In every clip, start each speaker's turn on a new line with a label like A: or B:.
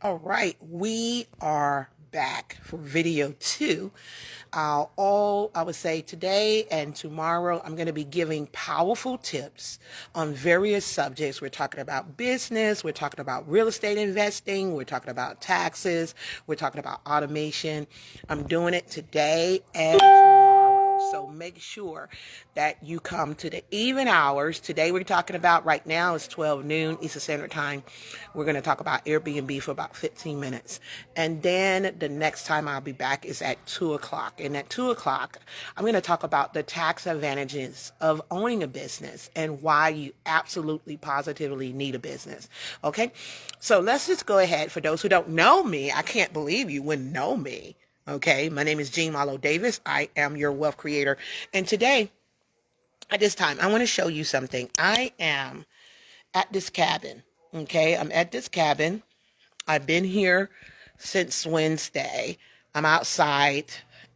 A: All right, we are back for video two. All I would say today and tomorrow, I'm going to be giving powerful tips on various subjects. We're talking about business, we're talking about real estate investing, we're talking about taxes, we're talking about automation. I'm doing it today and tomorrow. So make sure that you come to the even hours. Today we're talking about, right now it's 12 noon Eastern Standard Time. We're going to talk about Airbnb for about 15 minutes. And then the next time I'll be back is at 2 o'clock. And at 2 o'clock, I'm going to talk about the tax advantages of owning a business and why you absolutely positively need a business. Okay? So let's just go ahead. For those who don't know me, I can't believe you wouldn't know me. Okay, my name is Marlo Davis. I am your wealth creator. And today, at this time, I want to show you something. I am at this cabin. Okay, I'm at this cabin. I've been here since Wednesday. I'm outside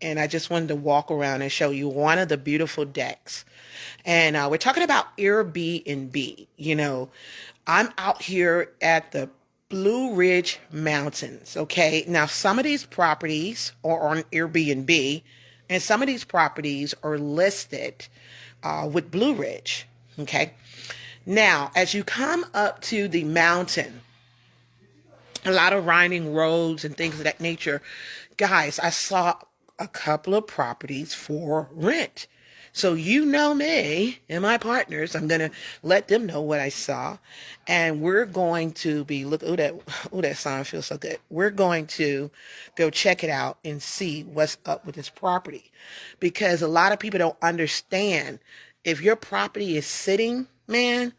A: and I just wanted to walk around and show you one of the beautiful decks. And we're talking about Airbnb. I'm out here at the Blue Ridge Mountains. Okay. Now, some of these properties are on Airbnb and some of these properties are listed with Blue Ridge. Okay. Now, as you come up to the mountain, a lot of winding roads and things of that nature. Guys, I saw a couple of properties for rent. So you know me and my partners. I'm going to let them know what I saw. And we're going to be, look, that sound feels so good. We're going to go check it out and see what's up with this property. Because a lot of people don't understand, if your property is sitting, man,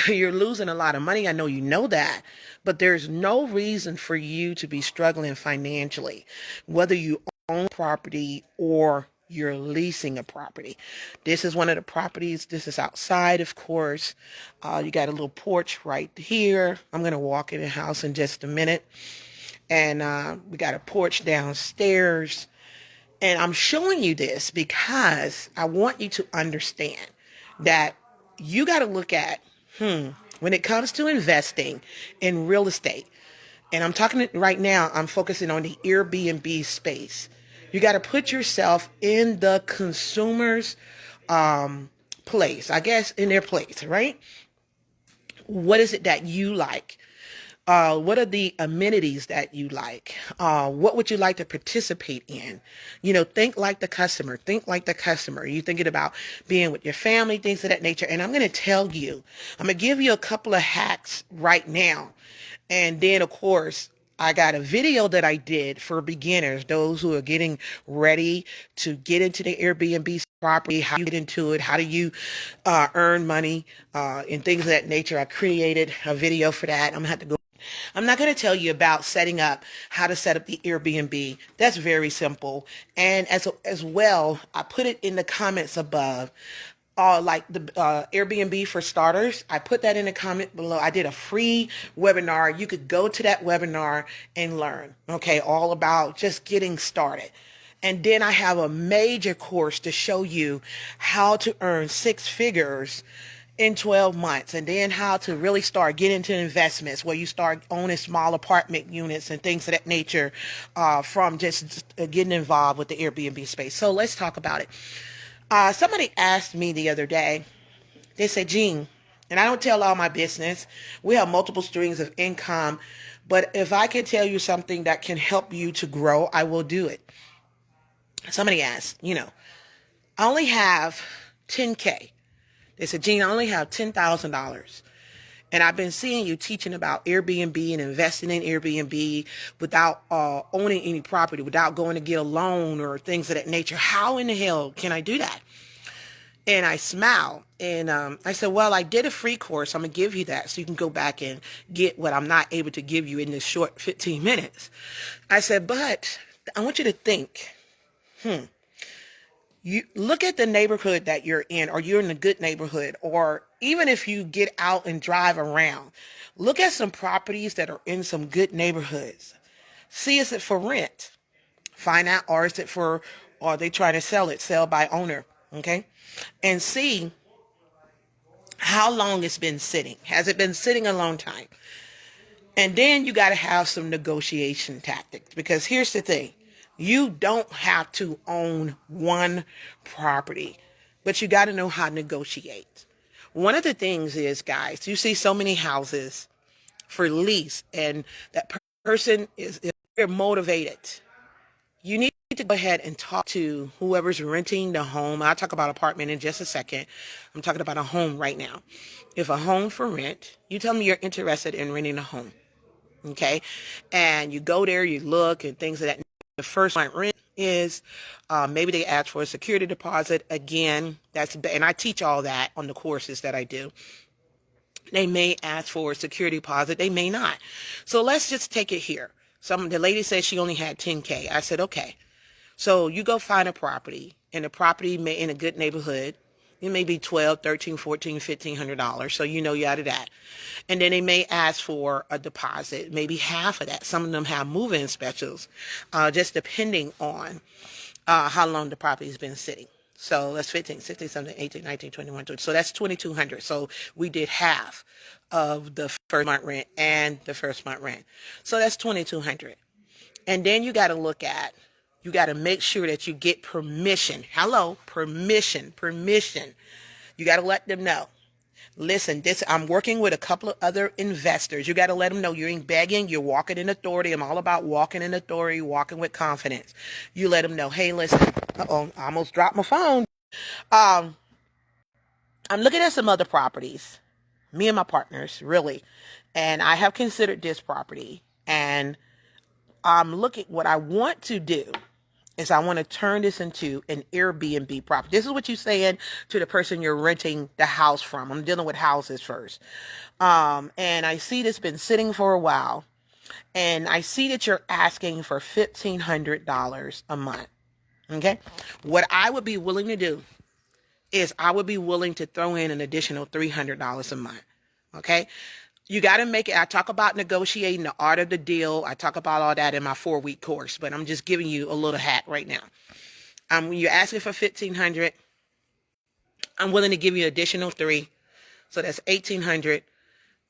A: you're losing a lot of money. I know you know that, but there's no reason for you to be struggling financially, whether you own property or you're leasing a property. This is one of the properties. This is outside, of course. You got a little porch right here. I'm going to walk in the house in just a minute. And we got a porch downstairs. And I'm showing you this because I want you to understand that you got to look at, when it comes to investing in real estate, and I'm talking right now, I'm focusing on the Airbnb space. You got to put yourself in the consumer's place, I guess, in their place, right? What is it that you like? What are the amenities that you like? What would you like to participate in? Think like the customer. Think like the customer. You thinking about being with your family, things of that nature. And I'm going to tell you, I'm going to give you a couple of hacks right now. And then, of course, I got a video that I did for beginners, those who are getting ready to get into the Airbnb property, how you get into it, how do you earn money, and things of that nature. I created a video for that. I'm going to have to go. I'm not going to tell you about setting up, how to set up the Airbnb. That's very simple. And as well, I put it in the comments above. Like the Airbnb for starters, I put that in the comment below. I did a free webinar. You could go to that webinar and learn, okay, all about just getting started. And then I have a major course to show you how to earn six figures in 12 months, and then how to really start getting into investments where you start owning small apartment units and things of that nature, from just getting involved with the Airbnb space. So let's talk about it. Somebody asked me the other day, they said, Jean, and I don't tell all my business. We have multiple streams of income, but if I can tell you something that can help you to grow, I will do it. Somebody asked, I only have 10K. They said, Jean, I only have $10,000. And I've been seeing you teaching about Airbnb and investing in Airbnb without owning any property, without going to get a loan or things of that nature. How in the hell can I do that? And I smiled and I said, well, I did a free course. I'm going to give you that so you can go back and get what I'm not able to give you in this short 15 minutes. I said, but I want you to think, you look at the neighborhood that you're in, or you're in a good neighborhood, or even if you get out and drive around, look at some properties that are in some good neighborhoods. See, is it for rent? Find out, or is it for, or are they trying to sell by owner? Okay. And see how long it's been sitting. Has it been sitting a long time? And then you got to have some negotiation tactics, because here's the thing. You don't have to own one property, but you got to know how to negotiate. One of the things is, guys, you see so many houses for lease, and that person is they're motivated. You need to go ahead and talk to whoever's renting the home. I'll talk about apartment in just a second. I'm talking about a home right now. If a home for rent, you tell them you're interested in renting a home. Okay. And you go there, you look and things of that. The first month rent is, maybe they ask for a security deposit. Again, and I teach all that on the courses that I do. They may ask for a security deposit. They may not. So let's just take it here. The lady said she only had 10K. I said, okay. So you go find a property, and the property may in a good neighborhood. It may be 12, 13, 14, $1,500. So you know you're out of that. And then they may ask for a deposit, maybe half of that. Some of them have move-in specials, just depending on how long the property's been sitting. So that's 15, 16, 17, 18, 19, 21, 20. So that's 2,200. So we did half of the first month rent and the first month rent. So that's 2,200. And then you got to you got to make sure that you get permission. Hello, permission. You got to let them know. Listen, I'm working with a couple of other investors. You got to let them know you ain't begging. You're walking in authority. I'm all about walking in authority, walking with confidence. You let them know, hey, listen, I almost dropped my phone. Um, I'm looking at some other properties, me and my partners, really. And I have considered this property. And what I want to do is I want to turn this into an Airbnb property. This is what you're saying to the person you're renting the house from. I'm dealing with houses first. And I see this been sitting for a while. And I see that you're asking for $1,500 a month. Okay. What I would be willing to do is I would be willing to throw in an additional $300 a month. Okay. You got to make it. I talk about negotiating, the art of the deal. I talk about all that in my 4-week course, but I'm just giving you a little hack right now. You're asking for $1,500. I'm willing to give you an additional $3. So that's $1,800.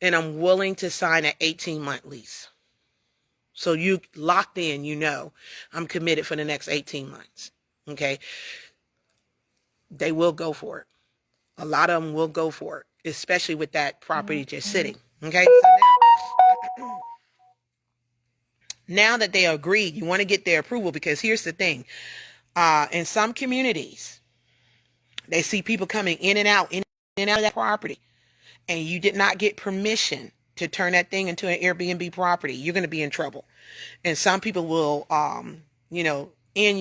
A: And I'm willing to sign an 18-month lease. So you locked in, I'm committed for the next 18 months. Okay. They will go for it. A lot of them will go for it, especially with that property just sitting. Okay. So now that they agreed, you want to get their approval, because here's the thing. In some communities, they see people coming in and out of that property, and you did not get permission to turn that thing into an Airbnb property. You're going to be in trouble. And some people will, end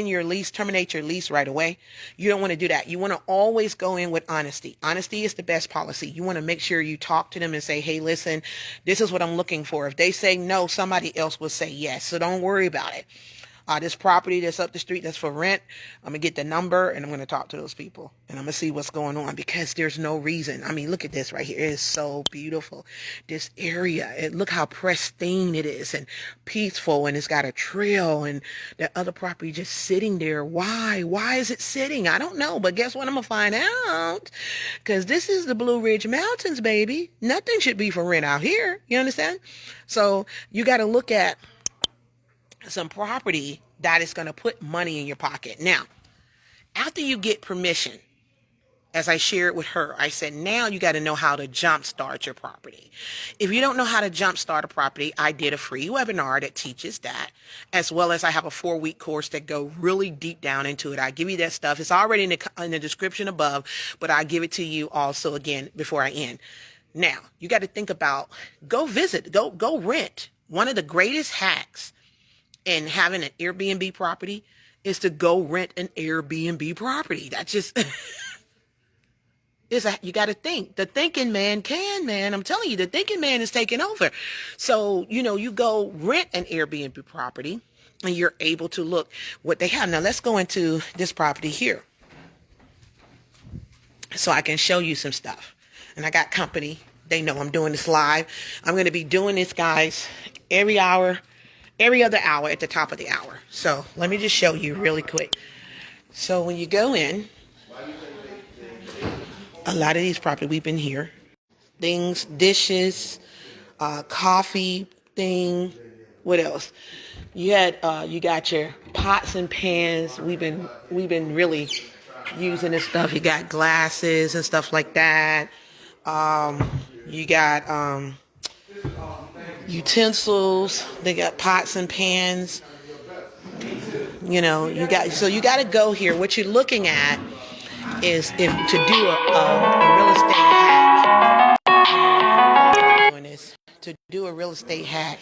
A: your lease, terminate your lease right away. You don't want to do that. You want to always go in with honesty. Honesty is the best policy. You want to make sure you talk to them and say, hey, listen, this is what I'm looking for. If they say no, somebody else will say yes. So don't worry about it. This property that's up the street that's for rent, I'm going to get the number and I'm going to talk to those people and I'm going to see what's going on, because there's no reason. I mean, look at this right here. It is so beautiful. This area, look how pristine it is and peaceful, and it's got a trail, and that other property just sitting there. Why? Why is it sitting? I don't know, but guess what? I'm going to find out, because this is the Blue Ridge Mountains, baby. Nothing should be for rent out here. You understand? So you got to look at some property that is going to put money in your pocket. Now, after you get permission, as I shared with her, I said, now you got to know how to jumpstart your property. If you don't know how to jumpstart a property, I did a free webinar that teaches that, as well as I have a 4-week course that go really deep down into it. I give you that stuff. It's already in the description above, but I give it to you also again before I end. Now, you got to think about, go rent. One of the greatest hacks in having an Airbnb property is to go rent an Airbnb property. That just you got to think. The thinking man can, man. I'm telling you, the thinking man is taking over. So, you go rent an Airbnb property and you're able to look what they have. Now let's go into this property here so I can show you some stuff. And I got company. They know I'm doing this live. I'm going to be doing this, guys, every other hour at the top of the hour. So let me just show you really quick. So when you go in, a lot of these properties, we've been here. Things, dishes, coffee thing. What else? You got your pots and pans. We've been really using this stuff. You got glasses and stuff like that. You got utensils. They got pots and pans. You got to go here. What you're looking at is if to do a real estate hack. Doing this to do a real estate hack,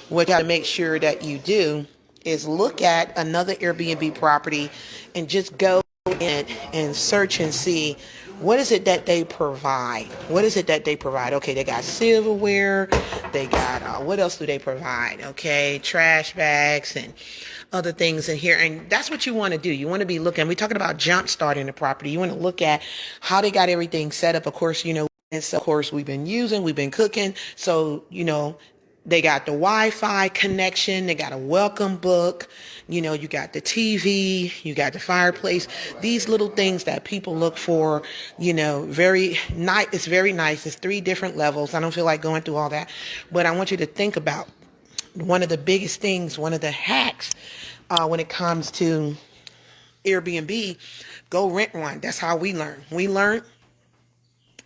A: what you got to make sure that you do is look at another Airbnb property and just go in and search and see what is it that they provide. What is it that they provide? Okay, they got silverware. They got what else do they provide? Okay, trash bags and other things in here. And that's what you want to do. You want to be looking. We're talking about jumpstarting the property. You want to look at how they got everything set up. Of course, and so of course we've been cooking. So, they got the Wi-Fi connection. They got a welcome book. You got the TV. You got the fireplace. These little things that people look for, very nice. It's very nice. It's 3 different levels. I don't feel like going through all that. But I want you to think about one of the biggest things, one of the hacks when it comes to Airbnb. Go rent one. That's how we learn. We learn.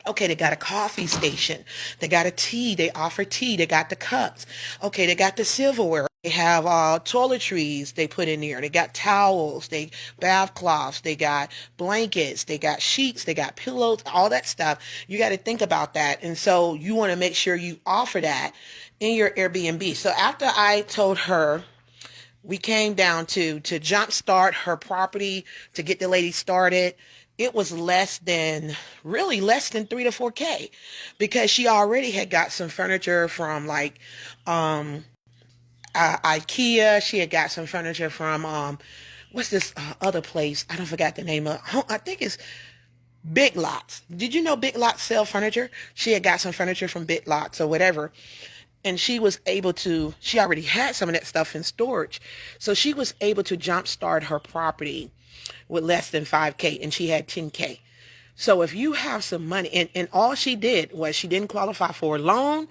A: Okay, they got a coffee station. They got a tea. They offer tea. They got the cups. Okay, they got the silverware. They have toiletries they put in there. They got towels. They bath cloths. They got blankets. They got sheets. They got pillows. All that stuff. You got to think about that. And so you want to make sure you offer that in your Airbnb. So after I told her, we came down to jumpstart her property to get the lady started. It was less than 3 to 4K because she already had got some furniture from like IKEA. She had got some furniture from what's this other place? I don't forgot the name of. I think it's Big Lots. Did you know Big Lots sell furniture? She had got some furniture from Big Lots or whatever. And she already had some of that stuff in storage. So she was able to jumpstart her property with less than 5K, and she had 10K. So if you have some money, and all she did was she didn't qualify for a loan.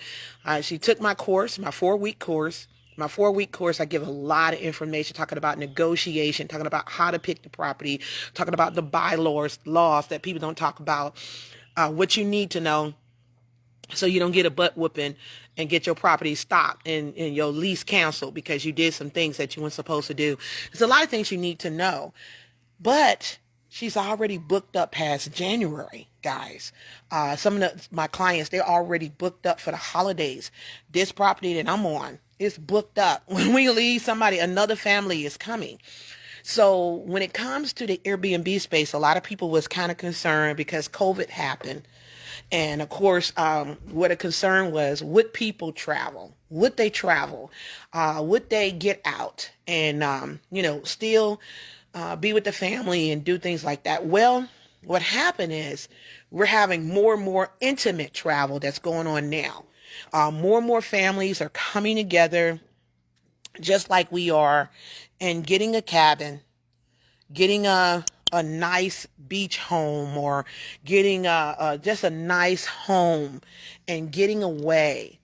A: She took my course, my 4-week course. My 4-week course, I give a lot of information talking about negotiation, talking about how to pick the property, talking about the bylaws, laws that people don't talk about, what you need to know so you don't get a butt whooping and get your property stopped and your lease canceled because you did some things that you weren't supposed to do. There's a lot of things you need to know. But she's already booked up past January, guys. Some of my clients, they're already booked up for the holidays. This property that I'm on is booked up. When we leave, another family is coming. So when it comes to the Airbnb space, a lot of people was kind of concerned because COVID happened. And of course, what a concern was, would people travel? Would they travel? Would they get out and, still be with the family and do things like that? Well, what happened is we're having more and more intimate travel that's going on now. More and more families are coming together just like we are and getting a cabin, getting a nice beach home or getting just a nice home and getting away.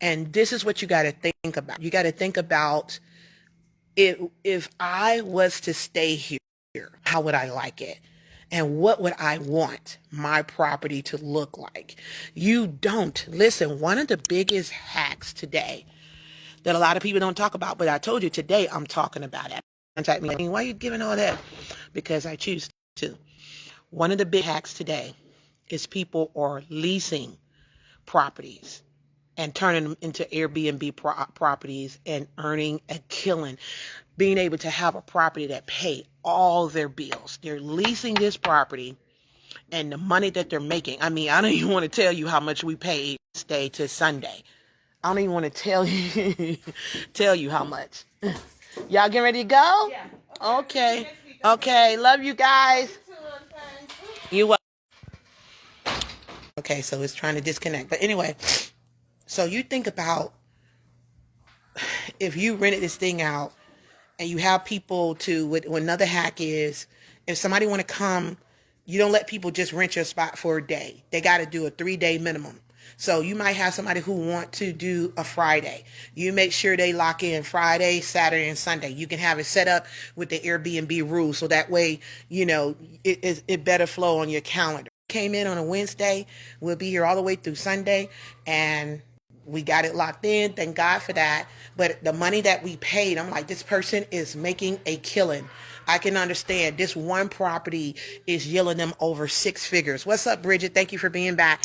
A: And this is what you got to think about. You got to think about if I was to stay here, how would I like it? And what would I want my property to look like? You don't. Listen, one of the biggest hacks today that a lot of people don't talk about, but I told you today I'm talking about it. Contact me. Why are you giving all that? Because I choose to. One of the big hacks today is people are leasing properties and turning them into Airbnb properties and earning a killing. Being able to have a property that pay all their bills. They're leasing this property and the money that they're making. I mean, I don't even want to tell you how much we paid Wednesday to Sunday. I don't even want to tell you how much. Y'all getting ready to go?
B: Yeah.
A: Okay. Okay. Love you guys. You welcome. Okay, so it's trying to disconnect. But anyway, so you think about if you rented this thing out and you have people what another hack is, if somebody want to come, you don't let people just rent your spot for a day. They got to do a 3-day minimum. So you might have somebody who want to do a Friday. You make sure they lock in Friday, Saturday, and Sunday. You can have it set up with the Airbnb rules, so that way, it better flow on your calendar. Came in on a Wednesday, we'll be here all the way through Sunday, and we got it locked in. Thank God for that. But the money that we paid, I'm like, this person is making a killing. I can understand this one property is yielding them over six figures. What's up, Bridget? Thank you for being back.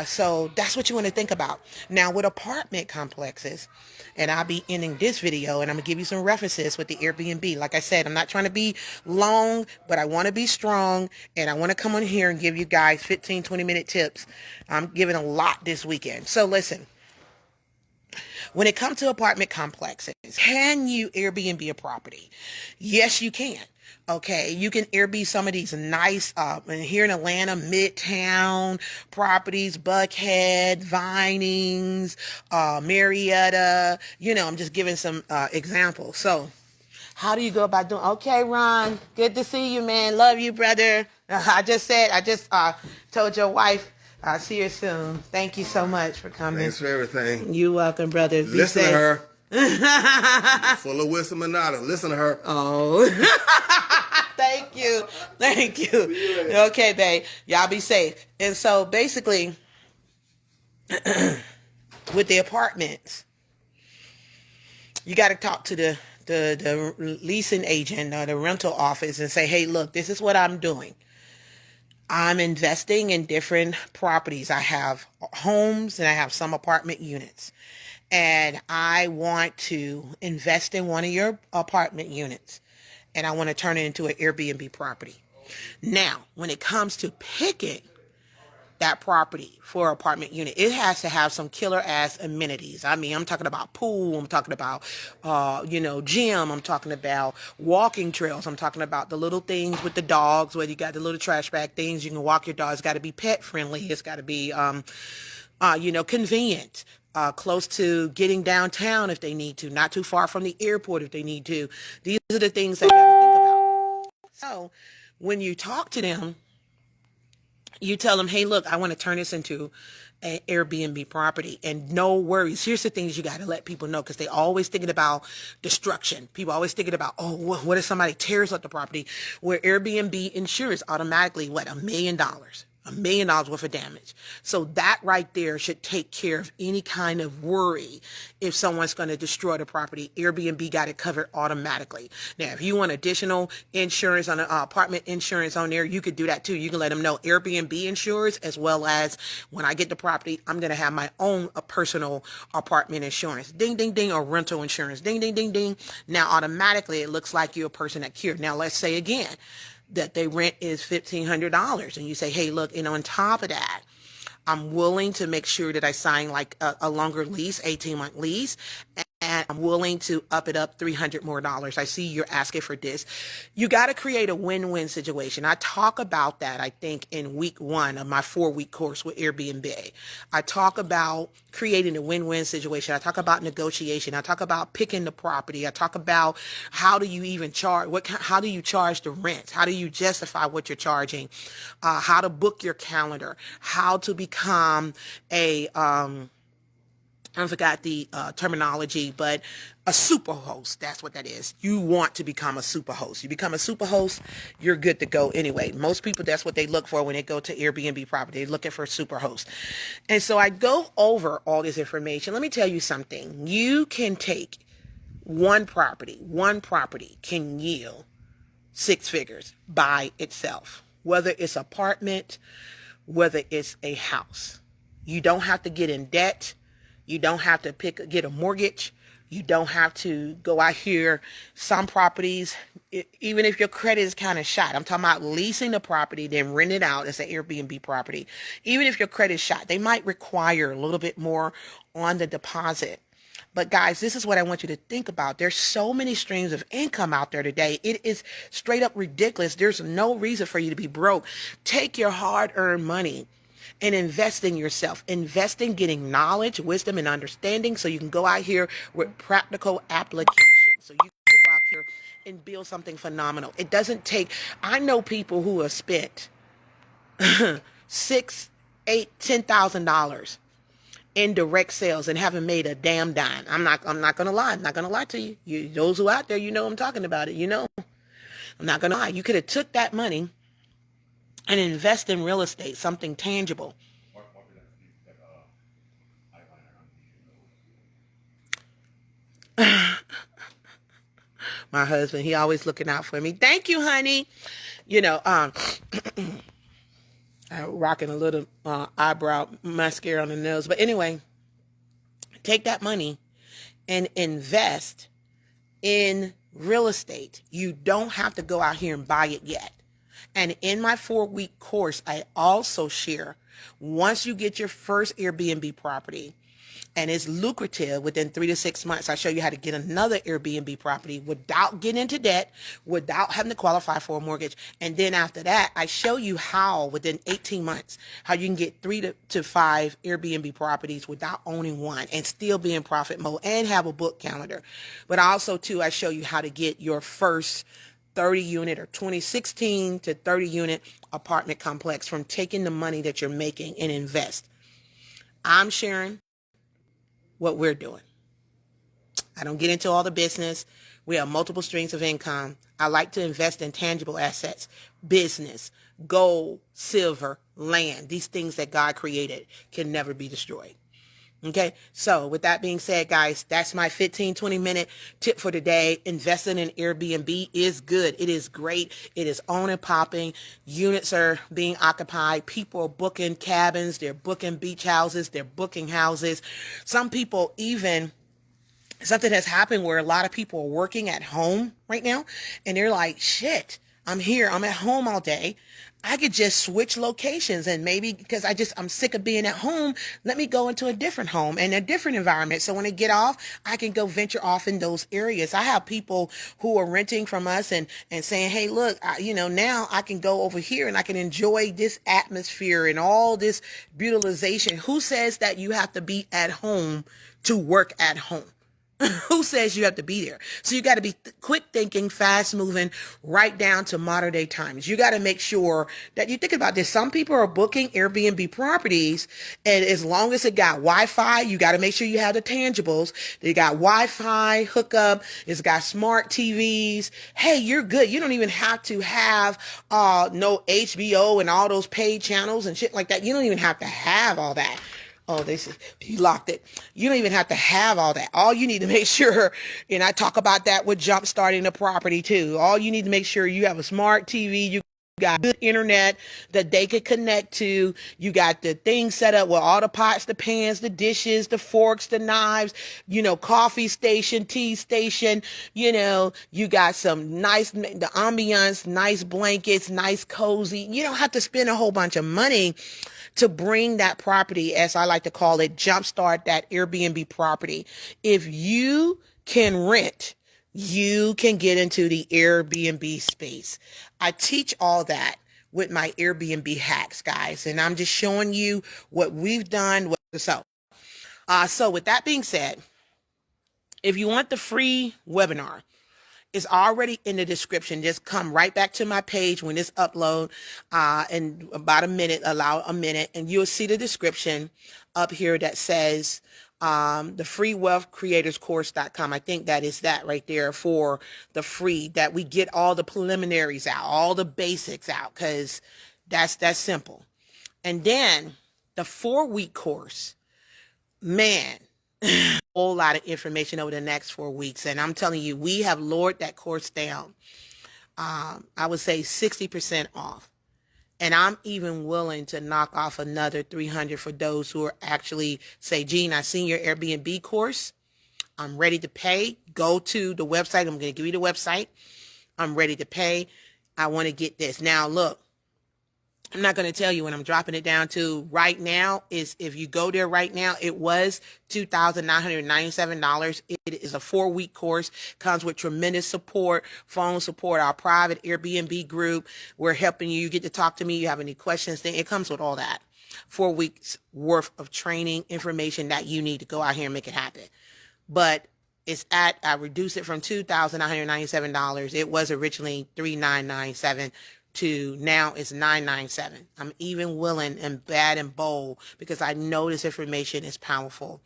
A: So that's what you want to think about. Now with apartment complexes, and I'll be ending this video and I'm gonna give you some references with the Airbnb. Like I said, I'm not trying to be long, but I want to be strong, and I want to come on here and give you guys 15, 20-minute tips. I'm giving a lot this weekend. So listen. When it comes to apartment complexes, can you Airbnb a property? Yes, you can. Okay, you can Airbnb some of these nice, here in Atlanta, Midtown properties, Buckhead, Vinings, Marietta. I'm just giving some examples. So, how do you go about doing? Okay, Ron, good to see you, man. Love you, brother. I just told your wife. I'll see you soon. Thank you so much for coming.
B: Thanks for everything.
A: You're welcome, brother. Be
B: Listen
A: safe.
B: to her. Full of wisdom and knowledge. Listen to her.
A: Oh. Thank you. Thank you. Okay, babe. Y'all be safe. And so basically, with the apartments, you got to talk to the leasing agent or the rental office and say, hey, look, this is what I'm doing. I'm investing in different properties. I have homes and I have some apartment units. And I want to invest in one of your apartment units. And I want to turn it into an Airbnb property. Now, when it comes to picking that property for apartment unit, it has to have some killer ass amenities. I mean, I'm talking about pool, I'm talking about gym, I'm talking about walking trails, I'm talking about the little things with the dogs, where you got the little trash bag things you can walk your dog. It's got to be pet friendly, it's got to be convenient, close to getting downtown if they need to, not too far from the airport if they need to. These are the things they got to think about. So when you talk to them, you tell them, hey, look, I want to turn this into an Airbnb property. And no worries. Here's the things you got to let people know, because they always thinking about destruction. People always thinking about, oh, what if somebody tears up the property? Where Airbnb insures automatically, $1 million. $1 million worth of damage. So that right there should take care of any kind of worry if someone's going to destroy the property. Airbnb got it covered automatically. Now, if you want additional insurance on an apartment insurance on there, you could do that too. You can let them know Airbnb insures, as well as when I get the property, I'm going to have my own personal apartment insurance. Ding, ding, ding, or rental insurance. Ding, ding, ding, ding. Now, automatically, it looks like you're a person that cured. Now, let's say again, that they rent is $1,500, and you say, hey, look, on top of that, I'm willing to make sure that I sign like a longer lease, 18-month lease, and I'm willing to up it up $300 more. I see you're asking for this. You got to create a win-win situation. I talk about that, I think, in week 1 of my 4-week course with Airbnb. I talk about creating a win-win situation. I talk about negotiation. I talk about picking the property. I talk about how do you even charge, how do you charge the rent? How do you justify what you're charging? How to book your calendar, how to become a, I forgot the terminology, but a super host. That's what that is. You want to become a super host. You become a super host, you're good to go anyway. Most people, that's what they look for when they go to Airbnb property. They're looking for a super host. And so I go over all this information. Let me tell you something. You can take one property can yield 6 figures by itself, whether it's apartment, whether it's a house. You don't have to get in debt. You don't have to get a mortgage. You don't have to go out here. Some properties, even if your credit is kind of shot, I'm talking about leasing the property, then rent it out as an Airbnb property. Even if your credit is shot, they might require a little bit more on the deposit. But guys, this is what I want you to think about. There's so many streams of income out there today. It is straight up ridiculous. There's no reason for you to be broke. Take your hard-earned money and invest in yourself. Invest in getting knowledge, wisdom, and understanding, so you can go out here with practical application. So you can go out here and build something phenomenal. It doesn't take, I know people who have spent $6,000, $8,000, $10,000 indirect sales and haven't made a damn dime. I'm not gonna lie. I'm not gonna lie to you. Those who out there, you know I'm talking about it. You know, I'm not gonna lie. You could have took that money and invest in real estate, something tangible. My husband, he always looking out for me. Thank you, honey. You know, rocking a little eyebrow mascara on the nose. But anyway, take that money and invest in real estate. You don't have to go out here and buy it yet. And in my 4-week course, I also share, once you get your first Airbnb property and it's lucrative within 3 to 6 months, I show you how to get another Airbnb property without getting into debt, without having to qualify for a mortgage. And then after that, I show you how within 18 months, how you can get 3 to 5 Airbnb properties without owning one and still be in profit mode and have a book calendar. But also too, I show you how to get your first 30 unit or 2016 to 30 unit apartment complex from taking the money that you're making and invest. I'm sharing what we're doing. I don't get into all the business. We have multiple streams of income. I like to invest in tangible assets, business, gold, silver, land. These things that God created can never be destroyed. Okay, so with that being said, guys, that's my 15-20 minute tip for today. Investing in Airbnb is good. It is great. It is on and popping. Units are being occupied. People are booking cabins. They're booking beach houses. They're booking houses. Some people even, something has happened where a lot of people are working at home right now and they're like, shit, I'm here. I'm at home all day. I could just switch locations and maybe because I'm sick of being at home, let me go into a different home and a different environment. So when I get off, I can go venture off in those areas. I have people who are renting from us and saying, hey, look, now I can go over here and I can enjoy this atmosphere and all this beautification. Who says that you have to be at home to work at home? Who says you have to be there? So you got to be quick thinking, fast moving, right down to modern day times. You got to make sure that you think about this. Some people are booking Airbnb properties, and as long as it got Wi-Fi, you got to make sure you have the tangibles. They got Wi-Fi hookup. It's got smart TVs. Hey, you're good. You don't even have to have no HBO and all those paid channels and shit like that. You don't even have to have all that. Oh, he locked it. You don't even have to have all that. All you need to make sure, and I talk about that with Jumpstarting the property too. All you need to make sure you have a smart TV. You got good internet that they could connect to. You got the things set up with all the pots, the pans, the dishes, the forks, the knives, coffee station, tea station. You got some nice, the ambiance, nice blankets, nice cozy. You don't have to spend a whole bunch of money to bring that property, as I like to call it, jumpstart that Airbnb property. If you can rent, you can get into the Airbnb space. I teach all that with my Airbnb hacks, guys, and I'm just showing you what we've done. So with that being said, if you want the free webinar, it's already in the description. Just come right back to my page when it's upload in about a minute, allow a minute, and you'll see the description up here that says the freewealthcreatorscourse.com. I think that is that right there for the free, that we get all the preliminaries out, all the basics out, because that's simple. And then the 4-week course, man, a whole lot of information over the next 4 weeks. And I'm telling you, we have lowered that course down. I would say 60% off. And I'm even willing to knock off another $300 for those who are actually say, Gene, I seen your Airbnb course. I'm ready to pay. Go to the website. I'm going to give you the website. I'm ready to pay. I want to get this. Now, look, I'm not going to tell you when I'm dropping it down to right now. Is if you go there right now, it was $2,997. It is a 4-week course, comes with tremendous support, phone support, our private Airbnb group. We're helping you. You get to talk to me. You have any questions, then it comes with all that. 4 weeks worth of training information that you need to go out here and make it happen. But I reduced it from $2,997. It was originally $3,997 to now it's $997. I'm even willing and bad and bold because I know this information is powerful.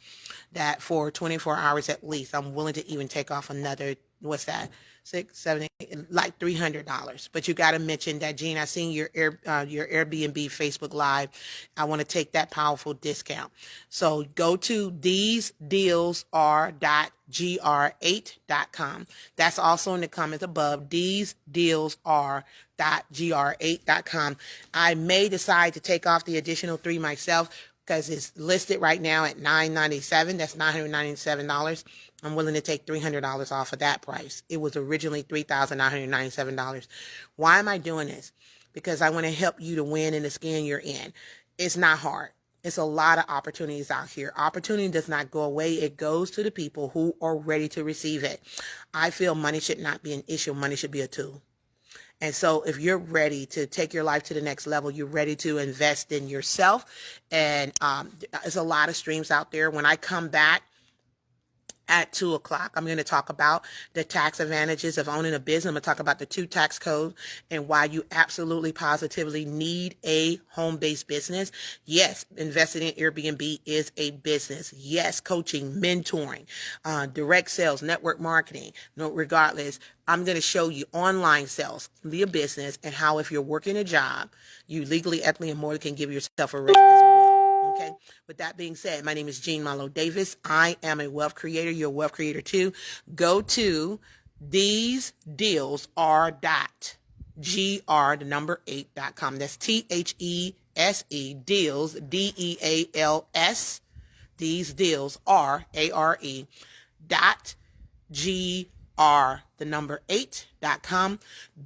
A: That for 24 hours at least, I'm willing to even take off another, what's that? 6, 7, 8, like $300. But you got to mention that, Gene, I seen your Airbnb Facebook Live. I want to take that powerful discount. So go to thesedealsare.gr8.com. That's also in the comments above. Thesedealsare.gr8.com. I may decide to take off the additional 3 myself because it's listed right now at $997. That's $997. I'm willing to take $300 off of that price. It was originally $3,997. Why am I doing this? Because I want to help you to win in the skin you're in. It's not hard. It's a lot of opportunities out here. Opportunity does not go away. It goes to the people who are ready to receive it. I feel money should not be an issue. Money should be a tool. And so if you're ready to take your life to the next level, you're ready to invest in yourself. And there's a lot of streams out there. When I come back at 2 o'clock, I'm going to talk about the tax advantages of owning a business. I'm going to talk about the 2 tax codes and why you absolutely positively need a home-based business. Yes, investing in Airbnb is a business. Yes, coaching, mentoring, direct sales, network marketing. No, regardless, I'm going to show you online sales, be a business, and how if you're working a job, you legally, ethically, and morally can give yourself a raise as well. Okay. With that being said, my name is Jean Marlo Davis. I am a wealth creator. You're a wealth creator too. Go to thesedealsare.gr, the number 8.com. That's THESE deals, DEALS. These deals are ARE .GR, the number 8.com.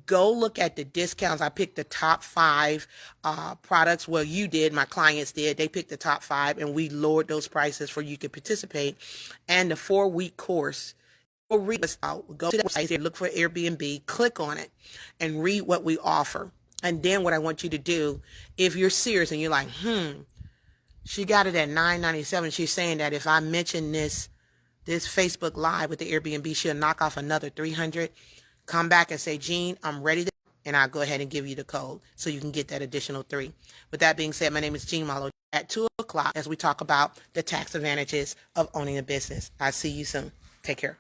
A: Go look at the discounts. I picked the top 5 products. Well, you did. My clients did. They picked the top 5 and we lowered those prices for you to participate. And the 4-week course. Go read us out. Go to the website, look for Airbnb, click on it and read what we offer. And then what I want you to do, if you're serious and you're like, she got it at $997. She's saying that if I mention this Facebook Live with the Airbnb, she'll knock off another $300. Come back and say, Jean, I'm ready to, and I'll go ahead and give you the code so you can get that additional 3. With that being said, my name is Jean Marlo at 2 o'clock as we talk about the tax advantages of owning a business. I'll see you soon. Take care.